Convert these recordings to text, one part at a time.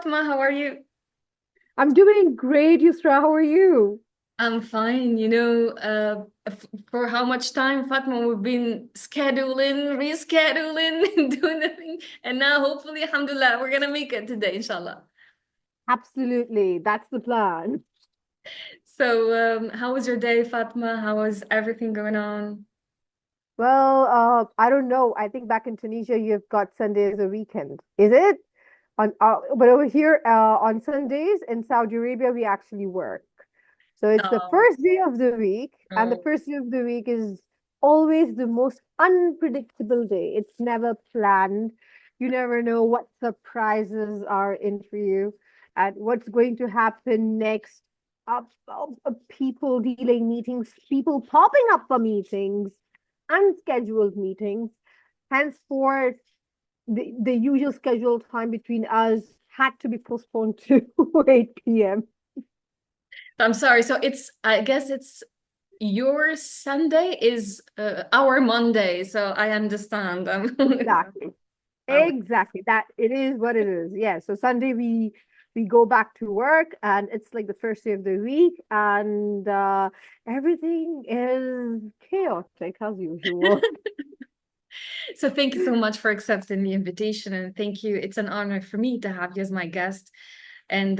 Fatmah. How are you? I'm doing great, Yusra. How are you? I'm fine. For how much time, Fatmah, we've been scheduling, rescheduling, doing the thing. And now, hopefully, alhamdulillah, we're going to make it today, inshallah. Absolutely. That's the plan. How was your day, Fatmah? How was everything going on? Well, I don't know. I think back in Tunisia, you've got Sunday as a weekend. Is it? But over here, on Sundays in Saudi Arabia, we actually work. So it's the Oh, first day of the week, and the oh. first day of the week is always the most unpredictable day. It's never planned. You never know what surprises are in for you and what's going to happen next. People dealing meetings, people popping up for meetings, unscheduled meetings. Henceforth, the usual scheduled time between us had to be postponed to 8 p.m. I'm sorry. I guess it's your Sunday is our Monday. So I understand. Exactly. Oh, Exactly. That it is what it is. Yeah. So Sunday we go back to work and it's like the first day of the week and everything is chaotic as usual. So thank you so much for accepting the invitation, and thank you. It's an honor for me to have you as my guest. And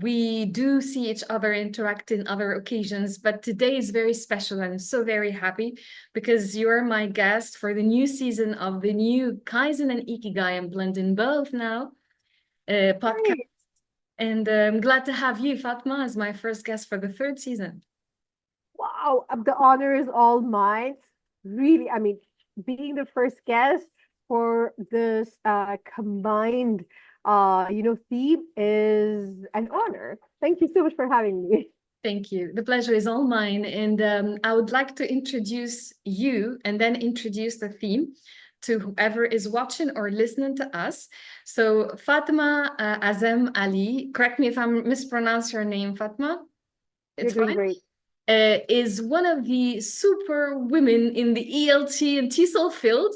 we do see each other interact in other occasions, but today is very special. And I'm so very happy because you're my guest for the new season of the new Kaizen and Ikigai. I'm blending both now podcast. Great. And I'm glad to have you, Fatma, as my first guest for the third season. Wow, the honor is all mine. Really, I mean, being the first guest for this combined theme is an honor. Thank you so much for having me. Thank you. The pleasure is all mine. And I would like to introduce you and then introduce the theme to whoever is watching or listening to us. So, Fatmah Azam Ali, correct me if I'm mispronouncing your name, Fatma. You're It's doing fine. great. Is one of the super women in the ELT and TESOL field.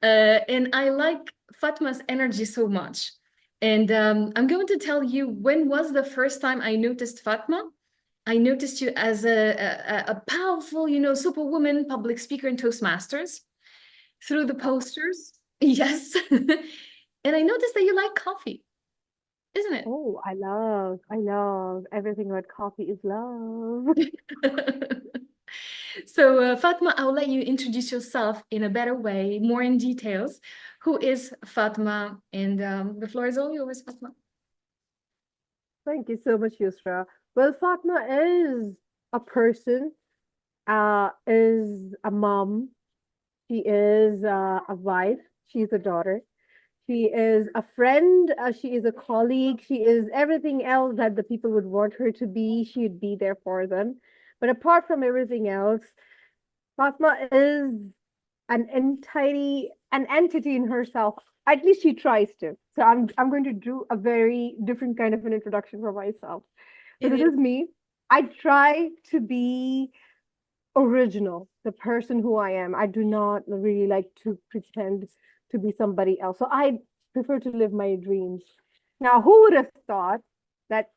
And I like Fatma's energy so much. And I'm going to tell you when was the first time I noticed Fatma. I noticed you as a powerful, superwoman, public speaker in Toastmasters through the posters. Yes. And I noticed that you like coffee, isn't it? Oh, I love everything about coffee is love. So, Fatma, I'll let you introduce yourself in a better way, more in details. Who is Fatma? And the floor is all yours, Fatma. Thank you so much, Yusra. Well, Fatma is a person, is a mom. She is a wife. She's a daughter. She is a friend. She is a colleague. She is everything else that the people would want her to be. She would be there for them. But apart from everything else, Fatma is an entity in herself. At least she tries to. So I'm going to do a very different kind of an introduction for myself. So It this is. is me. I try to be original, the person who I am. I do not really like to pretend to be somebody else. So I prefer to live my dreams. Now, who would have thought that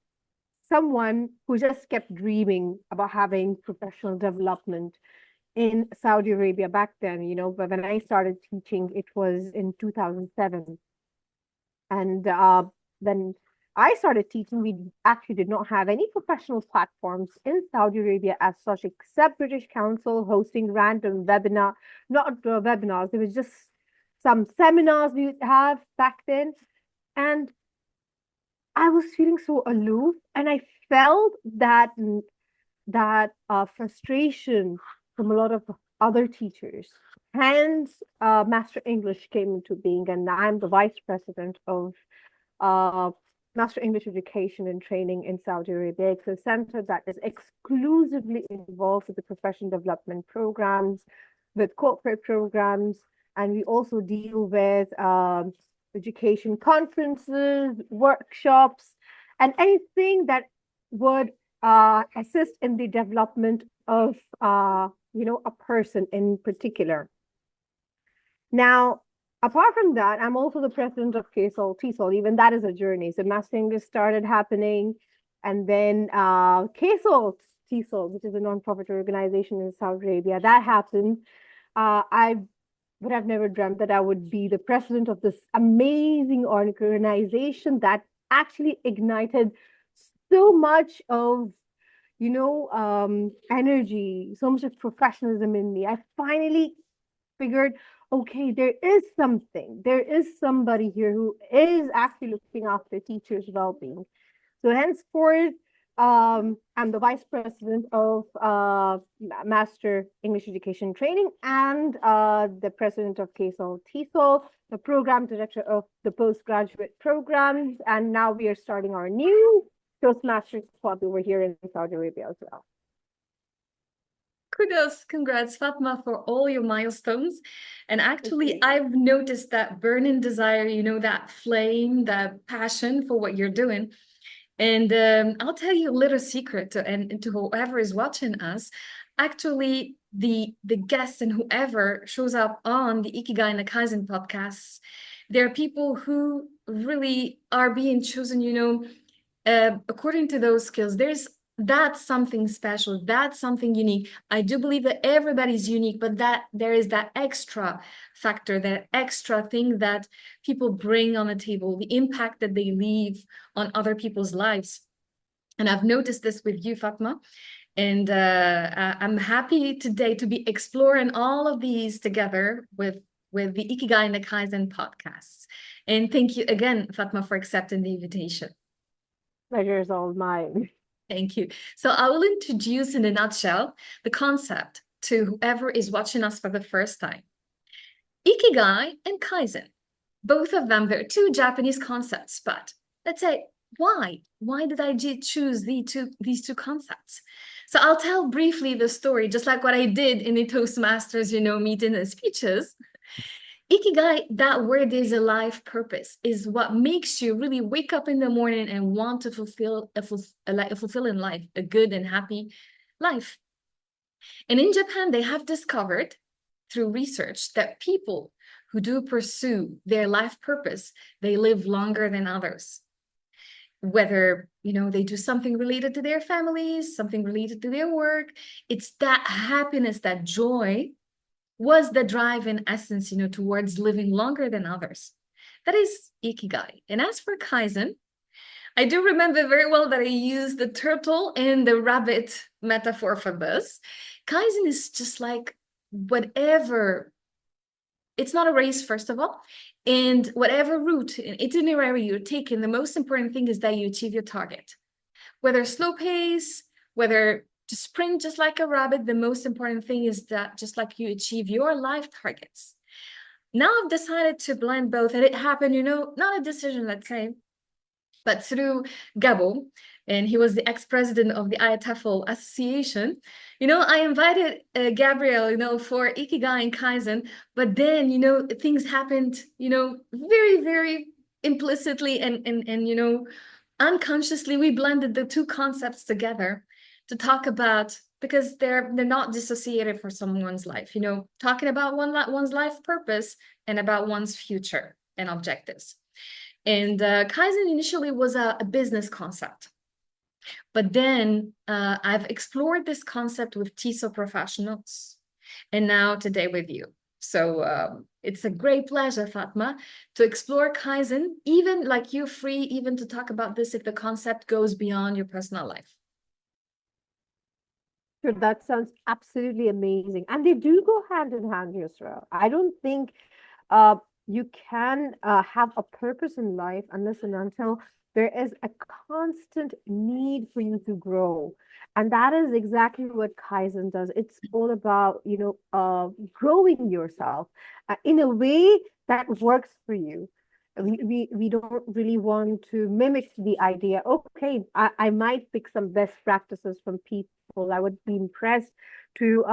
someone who just kept dreaming about having professional development in Saudi Arabia back then, but when I started teaching, it was in 2007. And when I started teaching, we actually did not have any professional platforms in Saudi Arabia as such, except British Council hosting random not webinars. There was just some seminars we would have back then. And I was feeling so aloof, and I felt that frustration from a lot of other teachers. Hence, Master English came into being, and I'm the vice president of uh, Master English Education and Training in Saudi Arabia. It's a center that is exclusively involved with the professional development programs, with corporate programs, and we also deal with education conferences, workshops, and anything that would assist in the development of a person in particular. Now, Apart from that, I'm also the president of KSAALT TESOL. Even that is a journey. So Master English started happening, and then KSAALT TESOL, which is a non-profit organization in Saudi Arabia, that happened. I would have never dreamt that I would be the president of this amazing organization that actually ignited so much of energy, so much of professionalism in me. I finally figured, okay, there is somebody here who is actually looking after teachers' well-being. So henceforth, I'm the vice president of Master English Education Training and the president of KSAALT TESOL, the program director of the postgraduate programs, and now we are starting our new Toastmasters Club over here in Saudi Arabia as well. Kudos, congrats, Fatma, for all your milestones. And actually, I've noticed that burning desire, that flame, that passion for what you're doing. And I'll tell you a little secret to whoever is watching us. Actually, the guests and whoever shows up on the Ikigai and the KaiZen podcasts, there are people who really are being chosen, according to those skills. That's something special. That's something unique. I do believe that everybody's unique, but that there is that extra factor, that extra thing that people bring on the table, the impact that they leave on other people's lives. And I've noticed this with you, Fatma. And I'm happy today to be exploring all of these together with the Ikigai and the KaiZen podcasts. And thank you again, Fatma, for accepting the invitation. Pleasure is all mine. Thank you. So I will introduce in a nutshell the concept to whoever is watching us for the first time. Ikigai and Kaizen, both of them, they're two Japanese concepts, but let's say, why? Why did I choose these two concepts? So I'll tell briefly the story, just like what I did in the Toastmasters, meeting and speeches. Ikigai, that word is a life purpose, is what makes you really wake up in the morning and want to fulfill a fulfilling life, a good and happy life. And in Japan, they have discovered through research that people who do pursue their life purpose, they live longer than others. Whether, they do something related to their families, something related to their work, it's that happiness, that joy was the drive in essence, towards living longer than others. That is Ikigai. And as for Kaizen, I do remember very well that I used the turtle and the rabbit metaphor for this. Kaizen is just like whatever, it's not a race, first of all, and whatever route and itinerary you're taking, the most important thing is that you achieve your target. Whether slow pace, whether to sprint just like a rabbit, the most important thing is that just like you achieve your life targets. Now I've decided to blend both, and it happened, not a decision, let's say, but through Gabo, and he was the ex-president of the IATEFL Association. I invited Gabriel, for Ikigai and Kaizen, but then, things happened, very, very implicitly and unconsciously, we blended the two concepts together to talk about, because they're not dissociated for someone's life, talking about one's life purpose and about one's future and objectives. And Kaizen initially was a business concept, but then I've explored this concept with TESOL professionals, and now today with you. So it's a great pleasure, Fatma, to explore Kaizen, even like you're free even to talk about this if the concept goes beyond your personal life. Sure, that sounds absolutely amazing. And they do go hand in hand, Yusra. I don't think you can have a purpose in life unless and until there is a constant need for you to grow. And that is exactly what Kaizen does. It's all about, growing yourself in a way that works for you. We don't really want to mimic the idea, okay, I might pick some best practices from people. I would be impressed to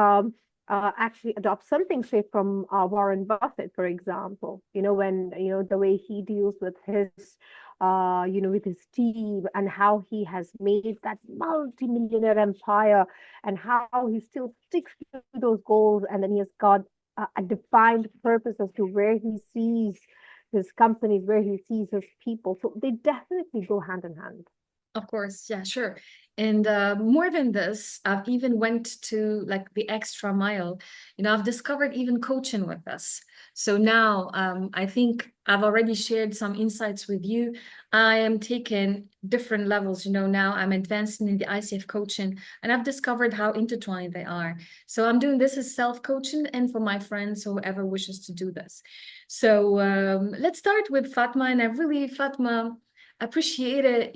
actually adopt something, say, from Warren Buffett, for example, when, the way he deals with his, with his team and how he has made that multi-millionaire empire and how he still sticks to those goals. And then he has got a defined purpose as to where he sees his companies, where he sees his people. So they definitely go hand in hand. Of course, yeah, sure. And more than this, I've even went to like the extra mile. I've discovered even coaching with us. So now I think I've already shared some insights with you. I am taking different levels. Now I'm advancing in the ICF coaching, and I've discovered how intertwined they are. So I'm doing this as self-coaching and for my friends, whoever wishes to do this. So let's start with Fatmah. And I really, Fatmah, appreciated,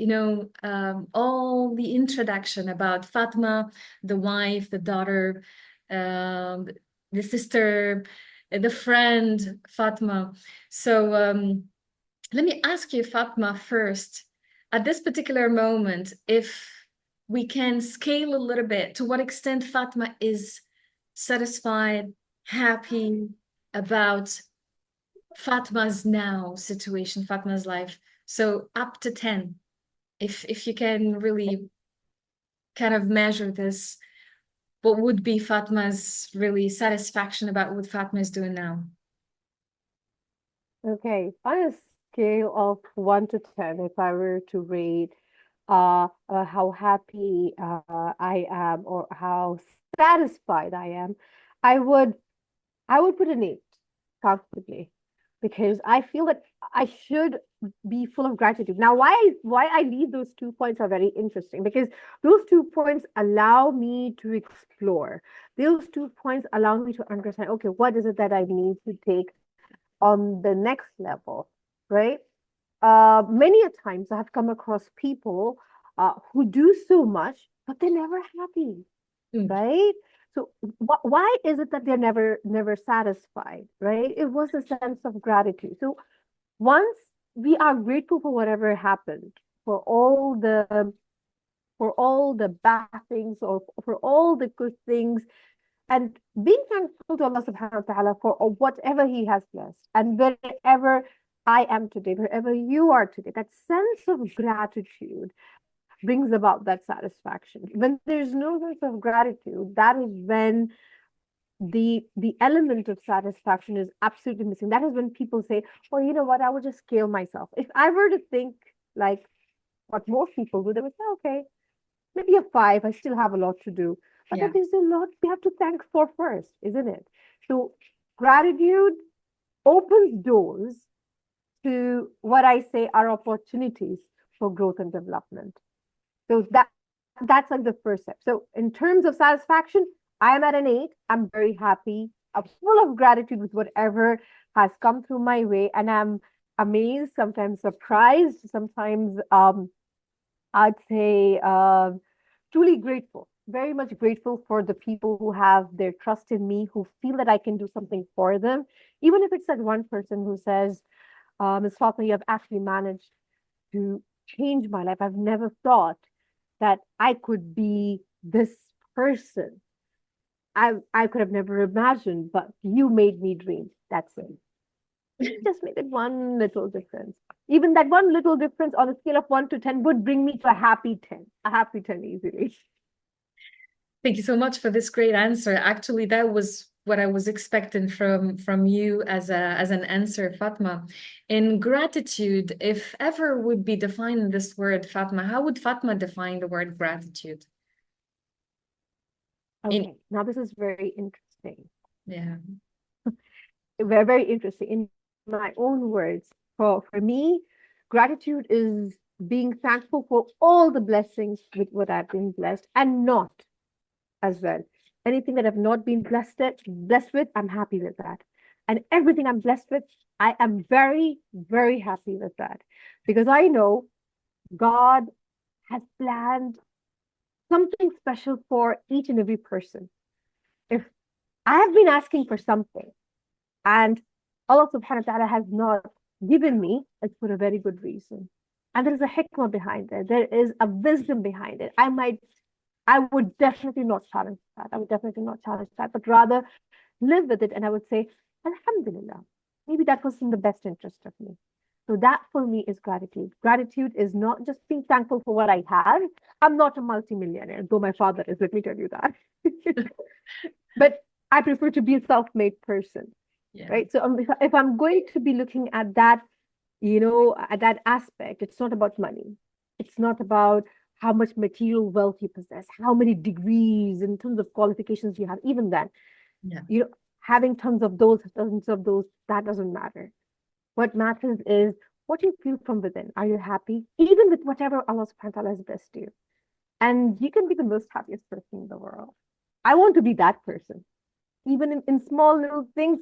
all the introduction about Fatmah, the wife, the daughter, um, the sister, the friend, Fatmah. So let me ask you, Fatmah, first, at this particular moment, if we can scale a little bit, to what extent Fatmah is satisfied, happy about Fatmah's now situation, Fatmah's life. So up to 10, if you can really kind of measure this, what would be Fatmah's really satisfaction about what Fatmah is doing now? Okay, on a scale of 1 to 10, if I were to rate how happy I am or how satisfied I am, I would I would put an 8 comfortably, because I feel that I should be full of gratitude. Now, why I leave those 2 points are very interesting, because those 2 points allow me to explore. Those 2 points allow me to understand, okay, what is it that I need to take on the next level, right? Many a times I have come across people who do so much, but they're never happy, Mm. right? So why is it that they're never satisfied, right? It was a sense of gratitude. So once we are grateful for whatever happened, for all the for all the bad things or for all the good things, and being thankful to Allah subhanahu wa ta'ala for whatever He has blessed, and wherever I am today, wherever you are today, that sense of gratitude brings about that satisfaction. When there's no sense of gratitude, that is when the element of satisfaction is absolutely missing. That is when people say, well, you know what, I would just scale myself. If I were to think like what most people do, they would say, okay, maybe a 5, I still have a lot to do. But Yeah. then there's a lot we have to thank for first, isn't it? So gratitude opens doors to what I say are opportunities for growth and development. So that's like the first step. So in terms of satisfaction, I am at an 8. I'm very happy. I'm full of gratitude with whatever has come through my way, and I'm amazed, sometimes surprised, sometimes I'd say truly grateful, very much grateful for the people who have their trust in me, who feel that I can do something for them. Even if it's that one person who says, Ms. Fatmah, you have actually managed to change my life. I've never thought that I could be this person. I could have never imagined, but you made me dream. That's it. You just made it one little difference. Even that one little difference on a scale of 1 to 10 would bring me to a happy 10 easily. Thank you so much for this great answer. Actually, that was what I was expecting from you as an answer, Fatmah. In gratitude, if ever would be defining this word, Fatmah, how would Fatmah define the word gratitude? In Okay, now this is very interesting. Yeah. Very, very interesting. In my own words, for me, gratitude is being thankful for all the blessings with what I've been blessed, and not as well. Anything that I've not been blessed with, I'm happy with that. And everything I'm blessed with, I am very, very happy with that. Because I know God has planned something special for each and every person. If I have been asking for something and Allah subhanahu wa ta'ala has not given me, it's for a very good reason. And there is a hikmah behind it. There is a wisdom behind it. I would definitely not challenge that. I would definitely not challenge that, but rather live with it. And I would say, Alhamdulillah, maybe that was in the best interest of me. So that for me is gratitude. Gratitude is not just being thankful for what I have. I'm not a multimillionaire, though my father is, let me tell you that. But I prefer to be a self-made person, Yeah. right? So if I'm going to be looking at that, at that aspect, it's not about money. It's not about how much material wealth you possess, how many degrees in terms of qualifications you have. Even then, Yeah. having tons of those, that doesn't matter. What matters is what you feel from within. Are you happy? Even with whatever Allah subhanahu wa ta'ala has blessed you. And you can be the most happiest person in the world. I want to be that person. Even in small little things,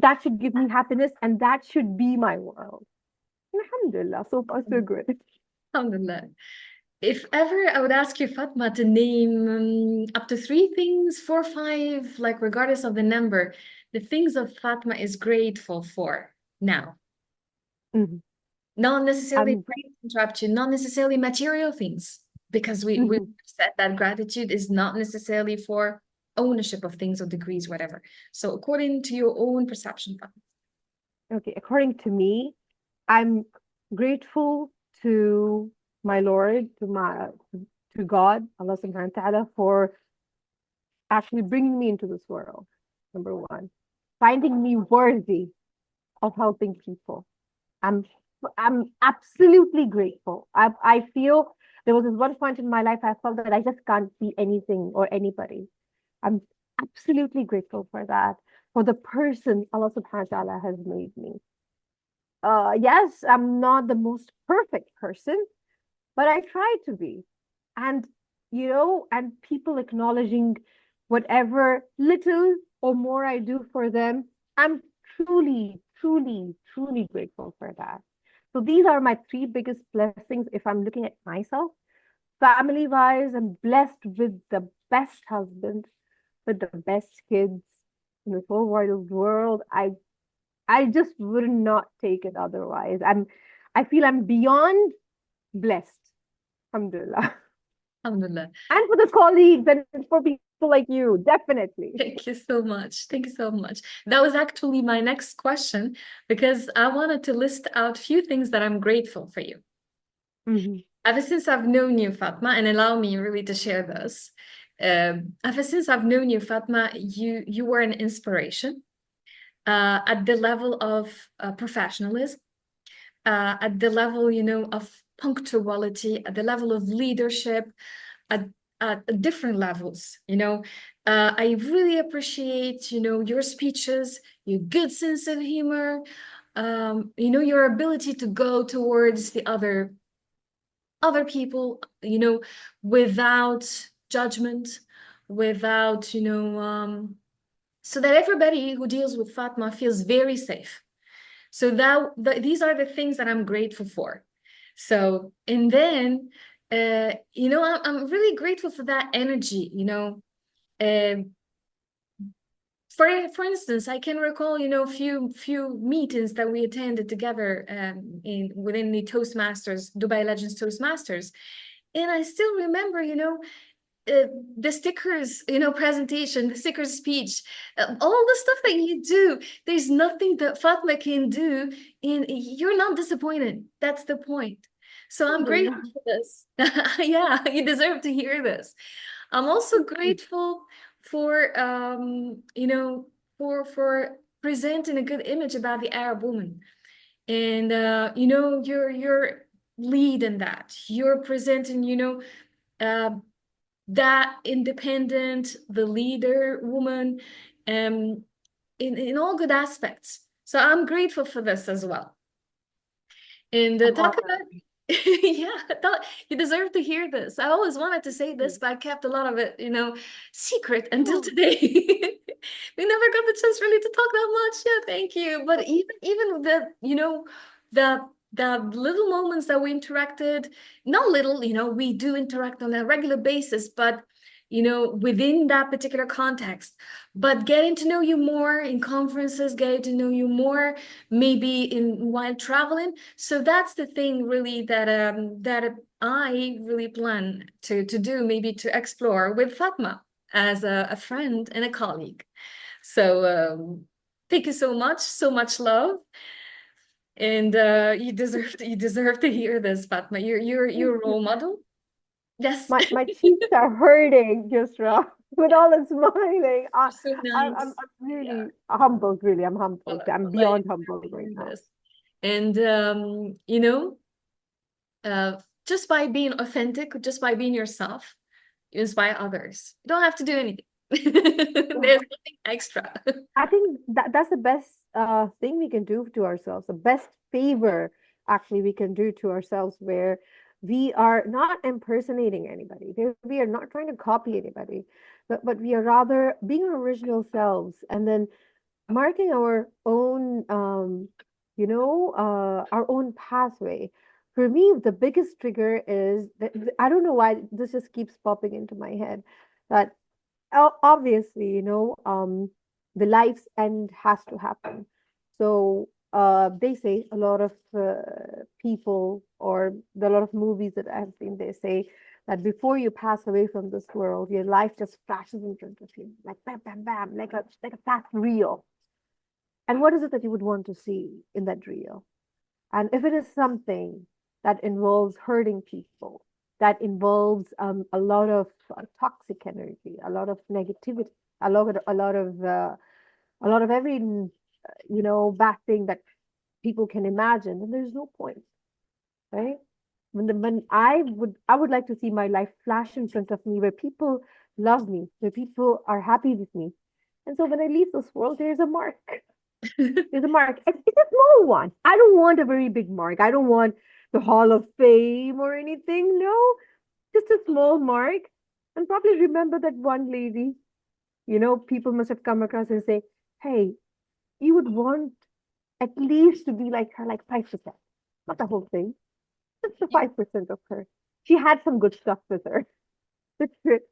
that should give me happiness and that should be my world. Alhamdulillah, so far so good. Alhamdulillah. If ever I would ask you, Fatma, to name up to three things, four, five, like regardless of the number, the things that Fatma is grateful for now. Mhm. Not necessarily, Um, great to interrupt you, not necessarily material things, because we mhm. said that gratitude is not necessarily for ownership of things or degrees, whatever. So according to your own perception, Fatma. Okay, according to me, I'm grateful to my Lord, to God, Allah subhanahu wa ta'ala, for actually bringing me into this world. Number one, finding me worthy of helping people. I'm I'm absolutely grateful. I feel there was this one point in my life I felt that I just can't be anything or anybody. I'm absolutely grateful for that, for the person Allah subhanahu wa ta'ala has made me. Yes, I'm not the most perfect person, but I try to be. And and people acknowledging whatever little or more I do for them, I'm truly, truly, truly grateful for that. So these are my three biggest blessings if I'm looking at myself. Family wise, I'm blessed with the best husband, with the best kids in this whole wide world. I just would not take it otherwise. I feel I'm beyond blessed. Alhamdulillah. Alhamdulillah. And for the colleagues and for people like you, definitely. Thank you so much. Thank you so much. That was actually my next question because I wanted to list out a few things that I'm grateful for you. Mhm. Ever since I've known you, Fatma, and allow me really to share this. Ever since I've known you, Fatma, you were an inspiration at the level of professionalism, at the level, of punctuality, at the level of leadership, at, at different levels, I really appreciate, your speeches, your good sense of humor, your ability to go towards the other people, without judgment, without, so that everybody who deals with Fatma feels very safe. So these are the things that I'm grateful for. So, and then, I'm really grateful for that energy, Um for instance, I can recall, few meetings that we attended together within the Toastmasters, Dubai Legends Toastmasters. And I still remember, the stickers, presentation, the stickers speech, all the stuff that you do. There's nothing that Fatma can do, and you're not disappointed. That's the point. So I'm grateful Alhamdulillah. for this. Yeah, you deserve to hear this. I'm also grateful for for presenting a good image about the Arab woman. And you're lead in that. You're presenting, uh, that independent, the leader woman, in all good aspects. So I'm grateful for this as well. And I'm talk honored. about, yeah, you deserve to hear this. I always wanted to say this, but I kept a lot of it, secret until Oh, today. We never got the chance really to talk that much. Yeah, thank you. But even the, the the little moments that we interacted, not little, we do interact on a regular basis, but within that particular context. But getting to know you more in conferences, getting to know you more maybe in while traveling. So that's the thing really that I really plan to do, maybe to explore with Fatma as a friend and a colleague. So thank you so much love. And you deserve to hear this, Fatma. You're thank a you. role model. Yes. My cheeks are hurting, Yusra. with all the smiling. You're so I'm nice. Yeah, really humbled, really. I'm well, humbled. I'm like beyond humbled right now. this. And uh, just by being authentic, just by being yourself, you inspire others. You don't have to do anything. There's nothing extra. I think that's the best thing we can do to ourselves, the best favor actually we can do to ourselves, where we are not impersonating anybody, where we are not trying to copy anybody, but we are rather being our original selves and then marking our own, our own pathway. For me, the biggest trigger is that I don't know why this just keeps popping into my head that obviously, the life's end has to happen. So they say a lot of people or a lot of movies that I've seen, they say that before you pass away from this world, your life just flashes in front of you, like bam, bam, bam, like a fast reel. And what is it that you would want to see in that reel? And if it is something that involves hurting people, that involves a lot of toxic energy, a lot of negativity, a lot of every bad thing that people can imagine, then there's no point, right? When I would like to see my life flash in front of me, where people love me, where people are happy with me, and so when I leave this world, there's a mark. There's a mark. It's a small one. I don't want a very big mark. I don't want the Hall of Fame or anything. No, just a small mark. And probably remember that one lady. People must have come across and say, hey, you would want at least to be like her, like 5%. Not the whole thing, just the 5% of her. She had some good stuff with her. That's it.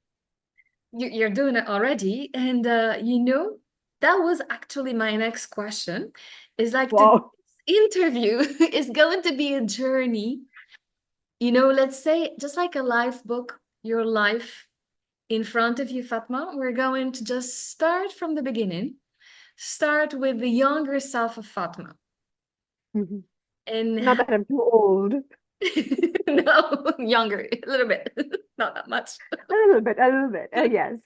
You're doing it already. And that was actually my next question. Is like the Wow. interview is going to be a journey. Let's say just like a life book, your life in front of you, Fatma. We're going to just start from the beginning. Start with the younger self of Fatma. Mhm. And Not that I'm too old. no, younger, a little bit, not that much. A little bit, a little bit. Yes.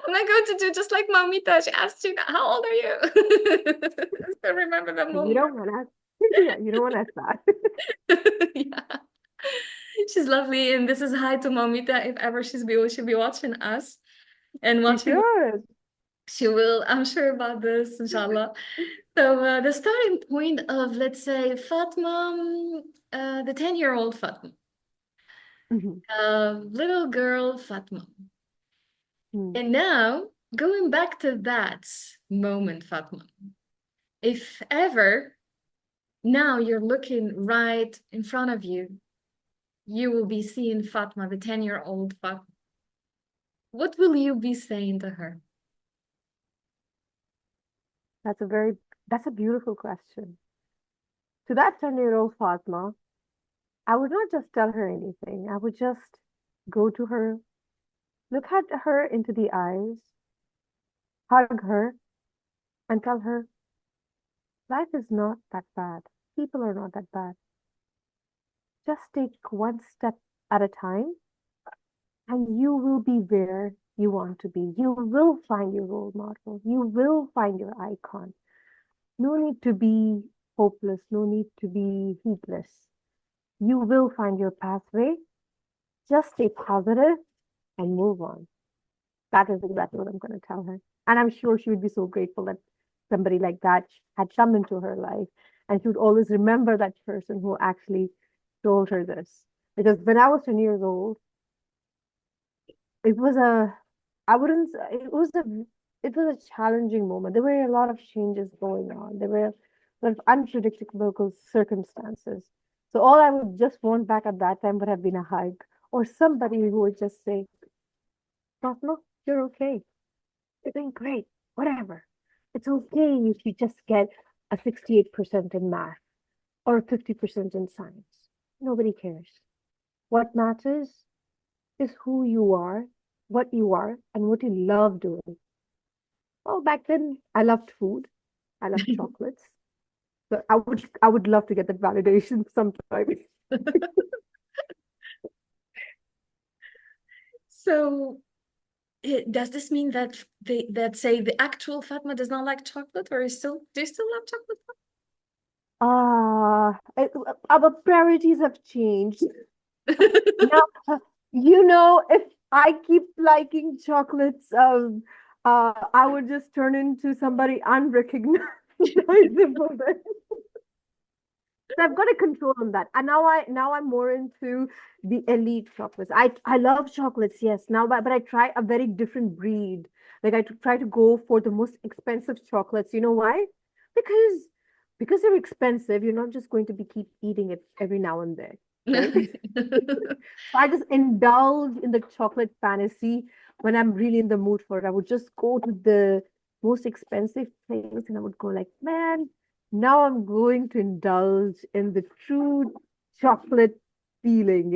I'm not going to do just like Mamita. She asked you, how old are you? I still remember the You moment. don't want to. Yeah, you don't want to ask that. Yeah. She's lovely. And this is hi to Mamita. If ever she'll be watching us and You watching. should. She will, I'm sure about this, inshallah. So the starting point of, let's say, Fatma, the 10-year-old Fatma, Mhm. little girl Fatma. Mm. And now, going back to that moment, Fatma, if ever now you're looking right in front of you, you will be seeing Fatma, the 10-year-old Fatma. What will you be saying to her? That's a very, that's a beautiful question. To that 10-year-old Fatma, I would not just tell her anything. I would just go to her, look at her into the eyes, hug her, and tell her, life is not that bad. People are not that bad. Just take one step at a time, and you will be where you want to be. You will find your role model. You will find your icon. No need to be hopeless. No need to be heedless. You will find your pathway. Just stay positive and move on. That is exactly what I'm going to tell her. And I'm sure she would be so grateful that somebody like that had come into her life. And she would always remember that person who actually told her this. Because when I was 10 years old, it was a, I wouldn't, it was a challenging moment. There were a lot of changes going on. There were a lot of unpredictable circumstances. So all I would just want back at that time would have been a hug or somebody who would just say, Fatma, you're okay. You're doing great. Whatever. It's okay if you just get a 68% in math or 50% in science. Nobody cares. What matters is who you are, and what you love doing. Well, back then I loved food. I loved chocolates. So I would love to get that validation sometime. So Does this mean that that say the actual Fatma does not like chocolate, or is still do you still love chocolate? Our priorities have changed. Now, if I keep liking chocolates, I would just turn into somebody unrecognizable. So I've got a control on that. And now I'm more into the elite chocolates. I love chocolates, yes. Now, but I try a very different breed. Like try to go for the most expensive chocolates. You know why? Because because they're expensive, you're not just going to be keep eating it every now and then, right? So I just indulge in the chocolate fantasy when I'm really in the mood for it. I would just go to the most expensive place and I would go like, man, now I'm going to indulge in the true chocolate feeling,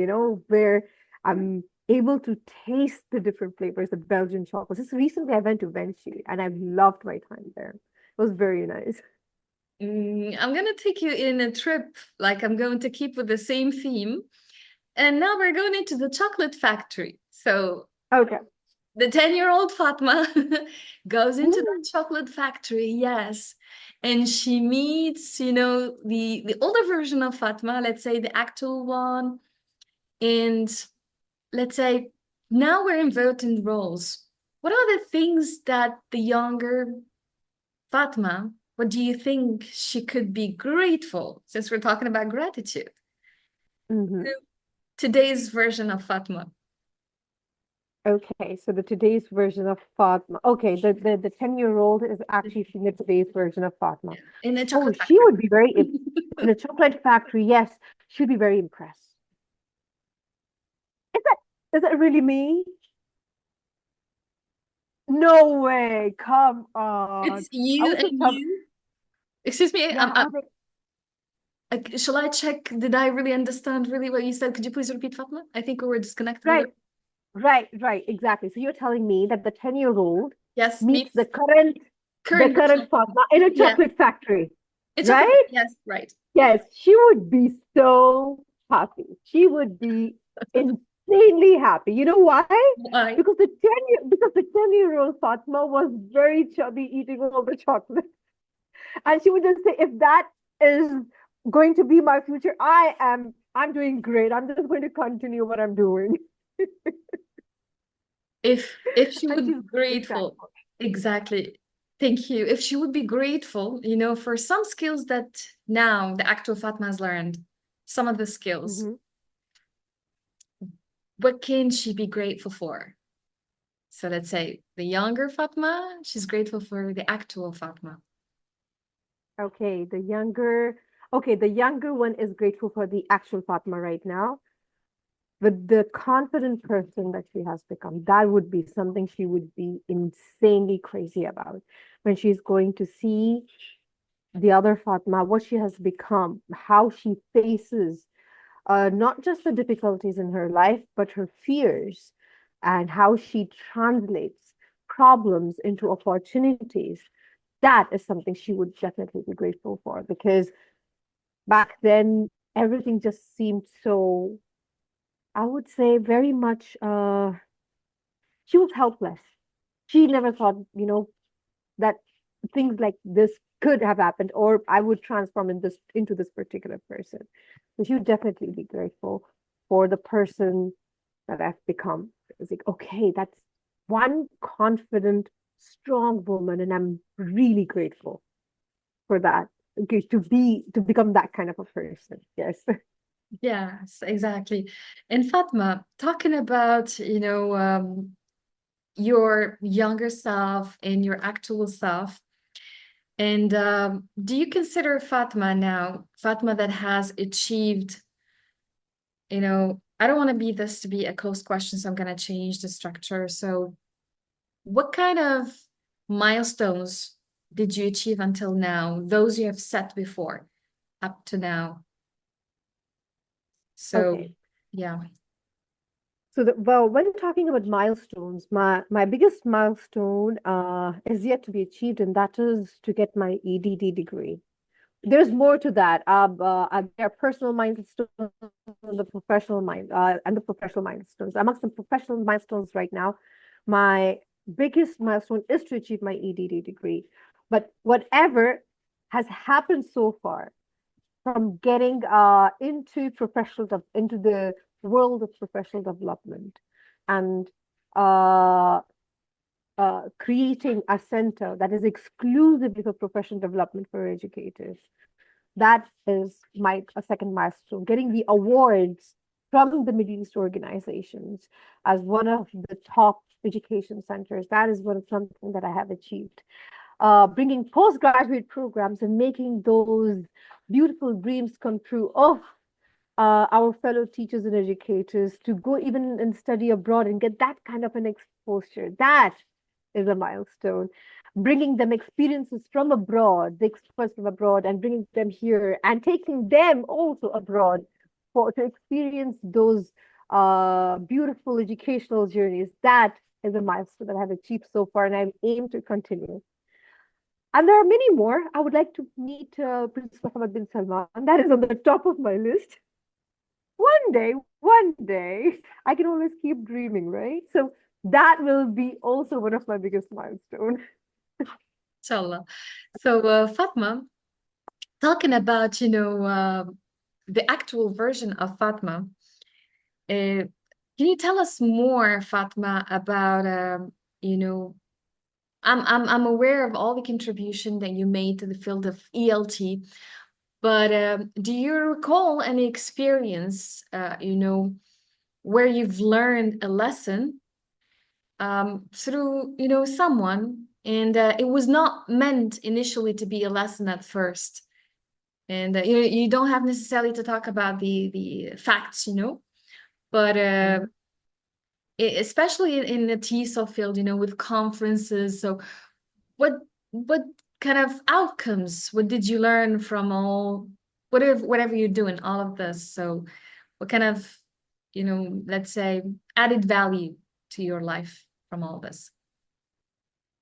where I'm able to taste the different flavors of Belgian chocolates. Just recently I went to Vinci and I've loved my time there. It was very nice. I'm gonna take you in a trip, like I'm going to keep with the same theme. And now we're going into the chocolate factory. So Okay. the 10-year-old Fatma goes into Mm. that chocolate factory, yes. And she meets, the older version of Fatma, let's say the actual one. And let's say now we're inverting roles. What are the things that the younger Fatma, what do you think she could be grateful, since we're talking about gratitude, Hmm. to today's version of Fatma? Okay, so the today's version of Fatma. Okay, the 10-year-old is actually seeing the today's version of Fatma. In a Oh, chocolate she factory. would be very in a chocolate factory. Yes, she'd be very impressed. Is that really me? No way. Come on. It's I you was so and tough. you. Excuse me, Yeah, I was like, shall I check? Did I really understand really what you said? Could you please repeat, Fatma? I think we were disconnected a right, little. right, exactly. So you're telling me that the 10-year-old Yes, meets meets the current version current of Fatma. Fatma in a Yes, chocolate factory, in chocolate. right? Yes, right. Yes, she would be so happy. She would be insanely happy. You know why? I Because the 10-year-old Fatma was very chubby eating all the chocolate. And she would just say, if that is going to be my future, I'm doing great. I'm just going to continue what I'm doing. if she And would she's be very grateful, thankful. exactly. Thank you. If she would be grateful, for some skills that now the actual Fatma has learned, some of the skills, Mhm. what can she be grateful for? So let's say the younger Fatma, she's grateful for the actual Fatma. Okay, the younger one is grateful for the actual Fatma right now. With the confident person that she has become, that would be something she would be insanely crazy about when she's going to see the other Fatma, what she has become, how she faces not just the difficulties in her life, but her fears, and how she translates problems into opportunities. That is something she would definitely be grateful for, because back then everything just seemed so, I would say, very much she was helpless. She never thought, that things like this could have happened, or I would transform into this particular person. So she would definitely be grateful for the person that I've become. It's like, okay, that's one confident, strong woman, and I'm really grateful for that. Okay, to become that kind of a person. Yes. Yes, exactly. And Fatma, talking about, your younger self and your actual self, and do you consider Fatma now, Fatma that has achieved, I don't want to be this to be a closed question, so I'm going to change the structure. So, what kind of milestones did you achieve until now? Those you have set before, up to now. So, Okay. yeah. So, when talking about milestones, my biggest milestone is yet to be achieved, and that is to get my EDD degree. There's more to that. There are personal milestones and the professional milestones. Amongst the professional milestones right now, My biggest milestone is to achieve my EDD degree. But whatever has happened so far, from getting into the world of professional development and uh, creating a center that is exclusively for professional development for educators. That is a second milestone. Getting the awards from the Middle East organizations as one of the top education centers. That is something that I have achieved. Bringing postgraduate programs and making those beautiful dreams come true of our fellow teachers and educators to go even and study abroad and get that kind of an exposure. That is a milestone. Bringing them experiences from abroad, the experts from abroad, and bringing them here and taking them also abroad to experience those beautiful educational journeys. That is a milestone that I have achieved so far, and I aim to continue. And there are many more. I would like to meet Prince Mohammed bin Salman. That is on the top of my list. One day, I can always keep dreaming, right? So that will be also one of my biggest milestones. Inshallah. So, Fatma, talking about, the actual version of Fatma, can you tell us more, Fatma, about, you know, I'm aware of all the contribution that you made to the field of ELT, but do you recall any experience, where you've learned a lesson through, someone, and it was not meant initially to be a lesson at first, and you don't have necessarily to talk about the facts, but Mhm. especially in the TESOL field, with conferences. So what kind of outcomes, what did you learn from whatever you're doing, all of this? So what kind of, let's say, added value to your life from all this?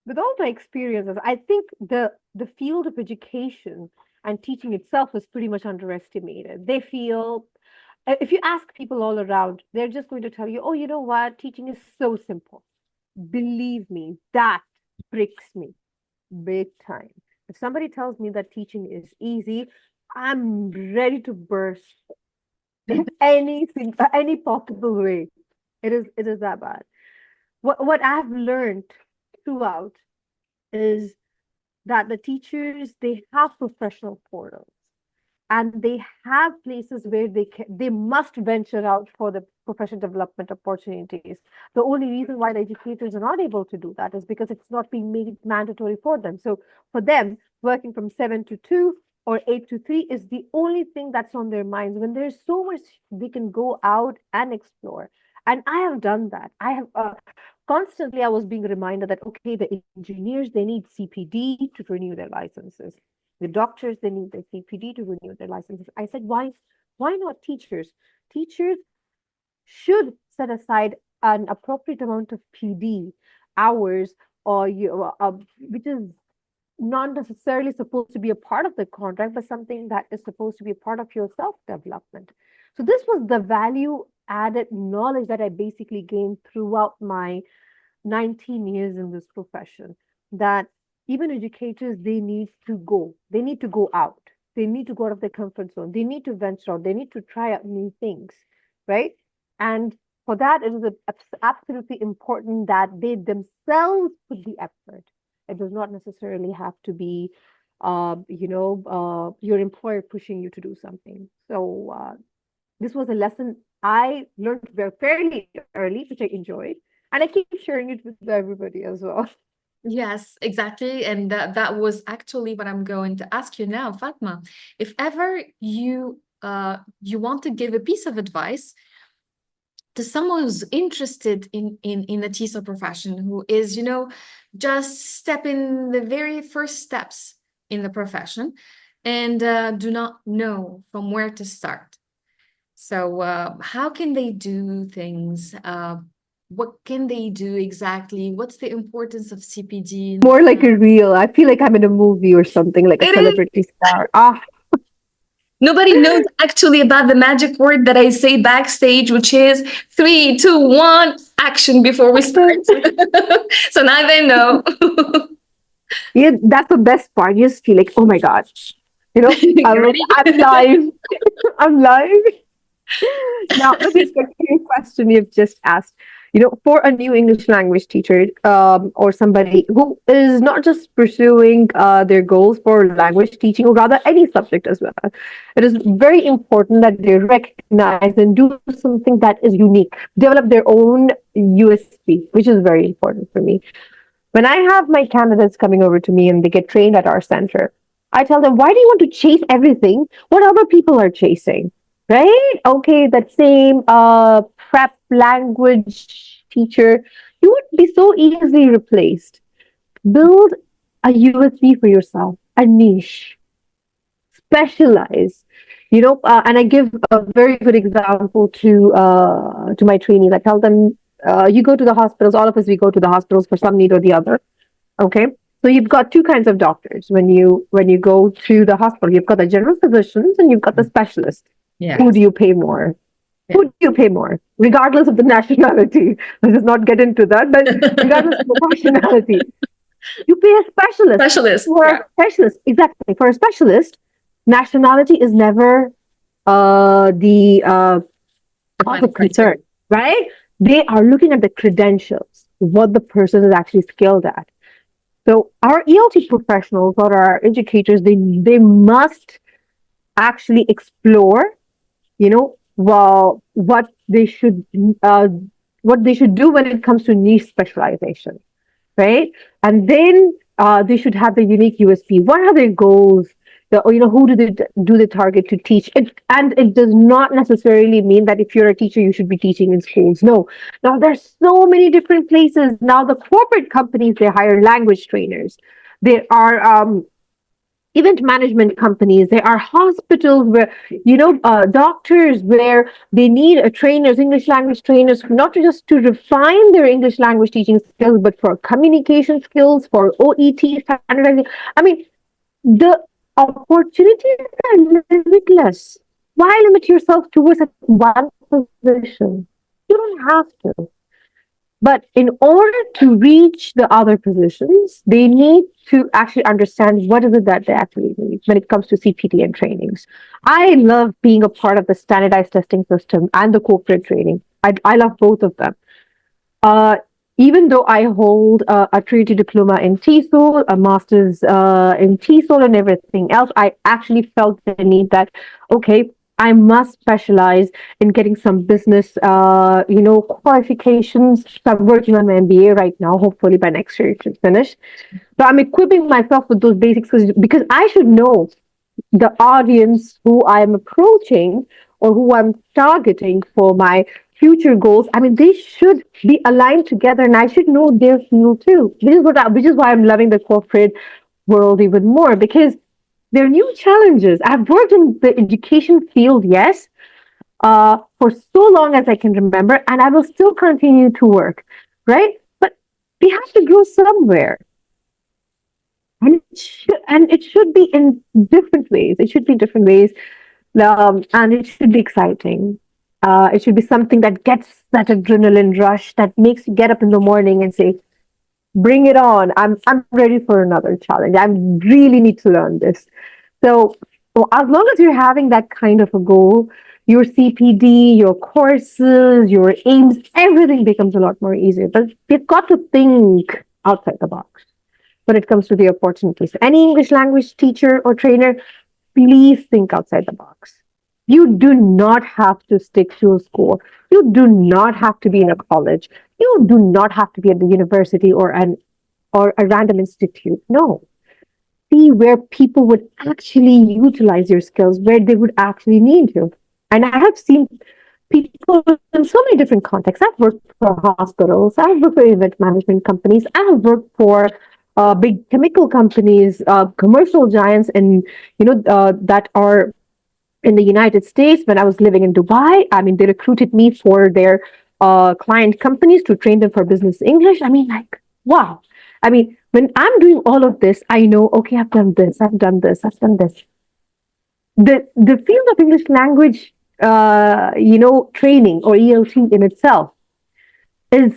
With all my experiences, I think the field of education and teaching itself is pretty much underestimated. They feel, if you ask people all around, they're just going to tell you, oh, you know what, teaching is so simple. Believe me, that breaks me big time. If somebody tells me that teaching is easy, I'm ready to burst in any possible way. It is that bad. What I've learned throughout is that the teachers, they have professional portals and they have places where they must venture out for the professional development opportunities. The only reason why the educators are not able to do that is because it's not being made mandatory for them. So for them, working from 7 to 2 or 8 to 3 is the only thing that's on their minds when there's so much they can go out and explore. And I have done that. I have constantly, I was being reminded that okay, the engineers, they need CPD to renew their licenses. The doctors, they need their CPD to renew their licenses. I said, why not teachers? Teachers should set aside an appropriate amount of PD hours, or which is not necessarily supposed to be a part of the contract, but something that is supposed to be a part of your self-development. So this was the value added knowledge that I basically gained throughout my 19 years in this profession, that even educators, they need to go out, they need to go out of their comfort zone, they need to venture out, they need to try out new things, right? And for that, it is absolutely important that they themselves put the effort. It does not necessarily have to be your employer pushing you to do something. So this was a lesson I learned very fairly early, which I enjoyed, and I keep sharing it with everybody as well. Yes, exactly. And that was actually what I'm going to ask you now, Fatma. If ever you want to give a piece of advice to someone who's interested in the TESOL profession, who is, just stepping the very first steps in the profession, and do not know from where to start. So how can they do things? What can they do exactly? What's the importance of CPD? More like a reel. I feel like I'm in a movie or something, like a It is. celebrity star. Ah, Nobody knows actually about the magic word that I say backstage, which is 3, 2, 1, action before we start. So now they know. Yeah, that's the best part. You just feel like, oh my God, You ready? I'm live. I'm live. Now, with respect to your question you've just asked, for a new English language teacher, or somebody who is not just pursuing their goals for language teaching, or rather any subject as well, it is very important that they recognize and do something that is unique, develop their own USP, which is very important for me. When I have my candidates coming over to me and they get trained at our center, I tell them, why do you want to chase everything? What other people are chasing? Right? Okay, that same prep language teacher, you would be so easily replaced. Build a USP for yourself, a niche, specialize. And I give a very good example to my trainees. I tell them, you go to the hospitals. All of us, we go to the hospitals for some need or the other. Okay. So you've got two kinds of doctors when you go to the hospital. You've got the general physicians and you've got the specialists. Yeah. Who do you pay more? Yeah. Who do you pay more? Regardless of the nationality. Let's just not get into that, but regardless of the nationality, you pay a specialist. Specialist. For Yeah. a specialist, exactly. For a specialist, nationality is never the cause of concern, right? They are looking at the credentials, what the person is actually skilled at. So our ELT professionals or our educators, they must actually explore, what they should uh, what they should do when it comes to niche specialization, right? And then they should have the unique USP. What are their goals? Who do they target to teach? And it does not necessarily mean that if you're a teacher, you should be teaching in schools. No. Now there's so many different places. Now the corporate companies, they hire language trainers. There are event management companies. There are hospitals where, doctors where they need a trainers, English language trainers, not just to refine their English language teaching skills, but for communication skills, for OET standardizing. I mean, the opportunities are limitless. Why limit yourself towards one position? You don't have to. But in order to reach the other positions, they need to actually understand what is it that they actually need when it comes to CPT and trainings. I love being a part of the standardized testing system and the corporate training. I love both of them. Uh, Even though I hold a Trinity diploma in TESOL, a master's in TESOL and everything else, I actually felt the need that, okay, I must specialize in getting some business, qualifications. So I'm working on my MBA right now. Hopefully by next year it should finish. So I'm equipping myself with those basics because I should know the audience who I'm approaching or who I'm targeting for my future goals. I mean, they should be aligned together, and I should know their field too. Which is why I'm loving the corporate world even more, because there are new challenges. I've worked in the education field, yes, for so long as I can remember, and I will still continue to work, right? But we have to go somewhere. And it should be in different ways. It should be different ways, and it should be exciting. It should be something that gets that adrenaline rush that makes you get up in the morning and say, "Bring it on! I'm ready for another challenge. I really need to learn this." So as long as you're having that kind of a goal, your CPD, your courses, your aims, everything becomes a lot more easier. But you've got to think outside the box when it comes to the opportunities. Any English language teacher or trainer, please think outside the box. You do not have to stick to a school. You do not have to be in a college. You do not have to be at the university or a random institute. No. See where people would actually utilize your skills, where they would actually need you. And I have seen people in so many different contexts. I've worked for hospitals, I've worked for event management companies, I've worked for big chemical companies, commercial giants, and that are in the United States. When I was living in Dubai, I mean, they recruited me for their client companies to train them for business English. I mean, like, wow. I mean, when I'm doing all of this, I know, okay, I've done this, I've done this, I've done this. the field of English language, training or ELT in itself is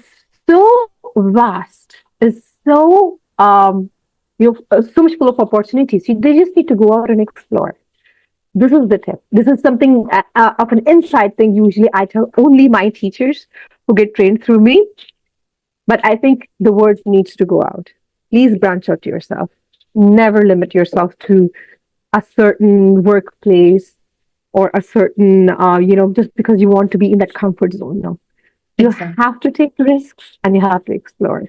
so vast, is so so much full of opportunities. They just need to go out and explore. This is the tip. This is something of an inside thing. Usually, I tell only my teachers who get trained through me. But I think the word needs to go out. Please branch out to yourself. Never limit yourself to a certain workplace or a certain, just because you want to be in that comfort zone. No, you Exactly. have to take risks and you have to explore.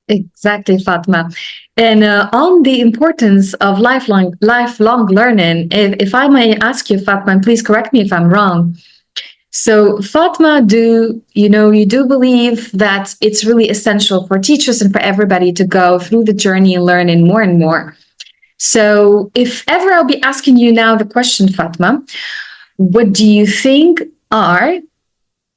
Exactly, Fatma. And on the importance of lifelong learning, if I may ask you, Fatma, and please correct me if I'm wrong. So, Fatma, you do believe that it's really essential for teachers and for everybody to go through the journey and learning more and more. So, if ever I'll be asking you now the question, Fatma, what do you think are,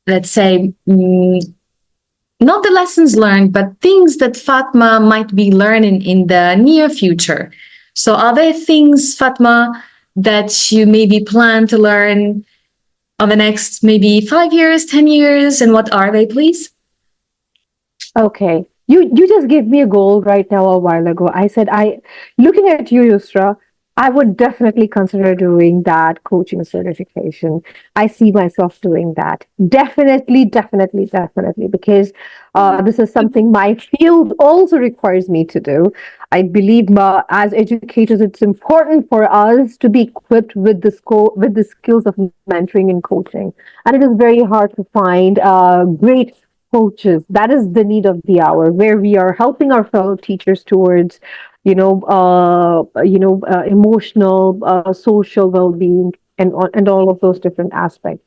let's say, not the lessons learned, but things that Fatma might be learning in the near future? So, are there things, Fatma, that you maybe plan to learn on the next maybe 5 years, 10 years? And what are they, please? Okay. You just gave me a goal right now a while ago. I said looking at you, Yusra, I would definitely consider doing that coaching certification. I see myself doing that. Definitely, definitely, definitely, because this is something my field also requires me to do. I believe as educators, it's important for us to be equipped with with the skills of mentoring and coaching. And it is very hard to find great coaches. That is the need of the hour, where we are helping our fellow teachers towards, emotional, social well-being, and all of those different aspects.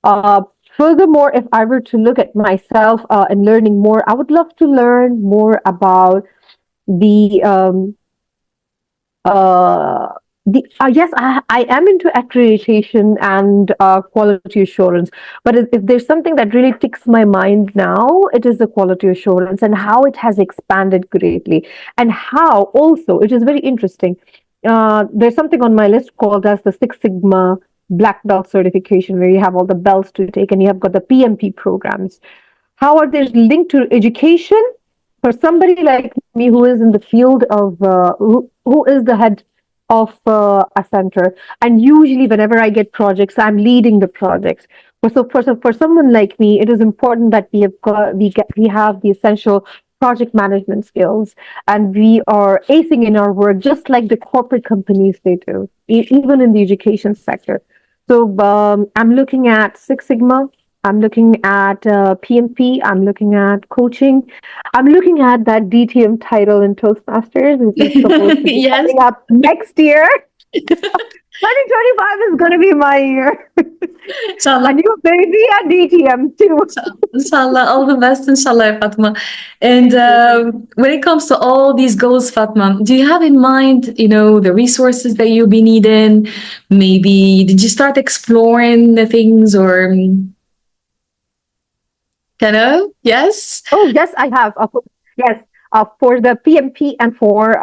Uh, Furthermore, if I were to look at myself and learning more, I would love to learn more about the uh, yes, I am into accreditation and quality assurance. But if there's something that really ticks my mind now, it is the quality assurance and how it has expanded greatly, and how also it is very interesting. There's something on my list called as the Six Sigma Black Belt certification, where you have all the belts to take, and you have got the PMP programs. How are they linked to education? For somebody like me who is in the field of who is the head of a center, and usually whenever I get projects, I'm leading the projects. For someone like me, it is important that we have the essential project management skills, and we are acing in our work just like the corporate companies they do, even in the education sector. So I'm looking at Six Sigma. I'm looking at PMP. I'm looking at coaching. I'm looking at that DTM title in Toastmasters, which is supposed to be Yes. coming up next year. 2025 is going to be my year. Inshallah. A new baby at DTM too. Inshallah, all the best, inshallah, Fatma. And when it comes to all these goals, Fatma, do you have in mind, the resources that you'll be needing? Maybe did you start exploring the things or kind of? Yes. Oh, yes, I have. Yes, for the PMP and for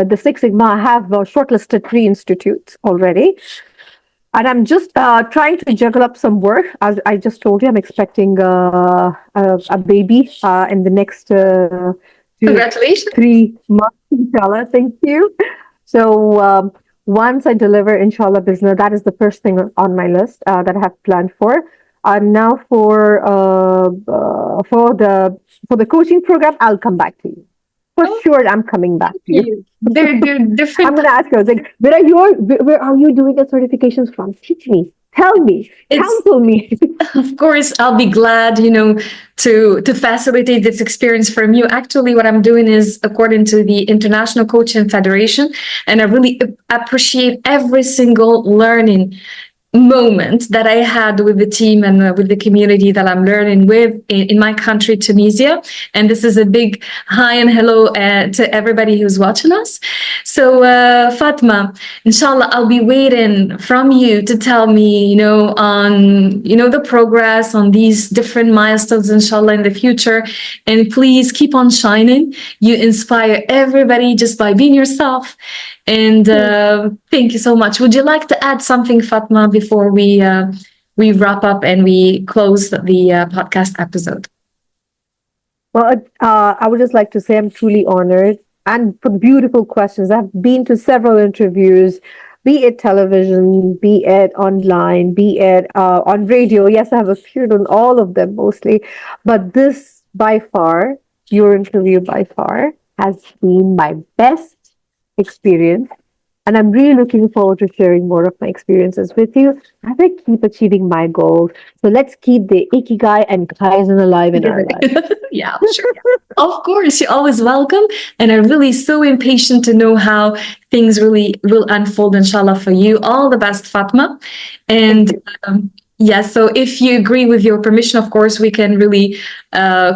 the Six Sigma, I have shortlisted 3 institutes already. And I'm just trying to juggle up some work. As I just told you, I'm expecting a baby in the next Congratulations. 3 months, inshallah. Thank you. So once I deliver, inshallah, business, that is the first thing on my list that I have planned for. Now for the coaching program, I'll come back to you. For Oh, sure, I'm coming back to you. they're I'm different. gonna ask you. I was like, where are you doing the certifications from? Teach me, tell me, It's counsel me. Of course, I'll be glad, to facilitate this experience from you. Actually, what I'm doing is according to the International Coaching Federation, and I really appreciate every single learning moment that I had with the team and with the community that I'm learning with in my country, Tunisia. And this is a big hi and hello to everybody who's watching us. So, Fatma, inshallah, I'll be waiting from you to tell me, on, the progress on these different milestones, inshallah, in the future. And please keep on shining. You inspire everybody just by being yourself. And thank you so much. Would you like to add something, Fatmah, before we wrap up and we close the podcast episode? Well, I would just like to say I'm truly honored and for beautiful questions. I've been to several interviews, be it television, be it online, be it on radio. Yes, I have appeared on all of them mostly, but this by far, your interview by far, has been my best experience. And I'm really looking forward to sharing more of my experiences with you as I keep achieving my goals. So let's keep the Ikigai and Kaizen alive in our lives. Yeah, sure. Of course, you're always welcome. And I'm really so impatient to know how things really will unfold, inshallah, for you. All the best, Fatmah. And yeah, so if you agree with your permission, of course, we can really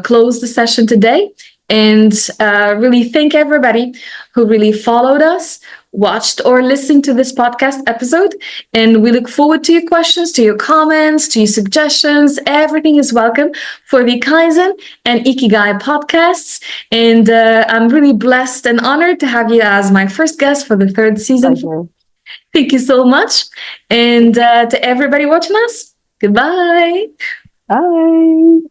close the session today. And really thank everybody who really followed us, watched or listened to this podcast episode. And we look forward to your questions, to your comments, to your suggestions. Everything is welcome for the Kaizen and Ikigai podcasts. And I'm really blessed and honored to have you as my first guest for the third season. Thank you so much. And to everybody watching us, goodbye. Bye.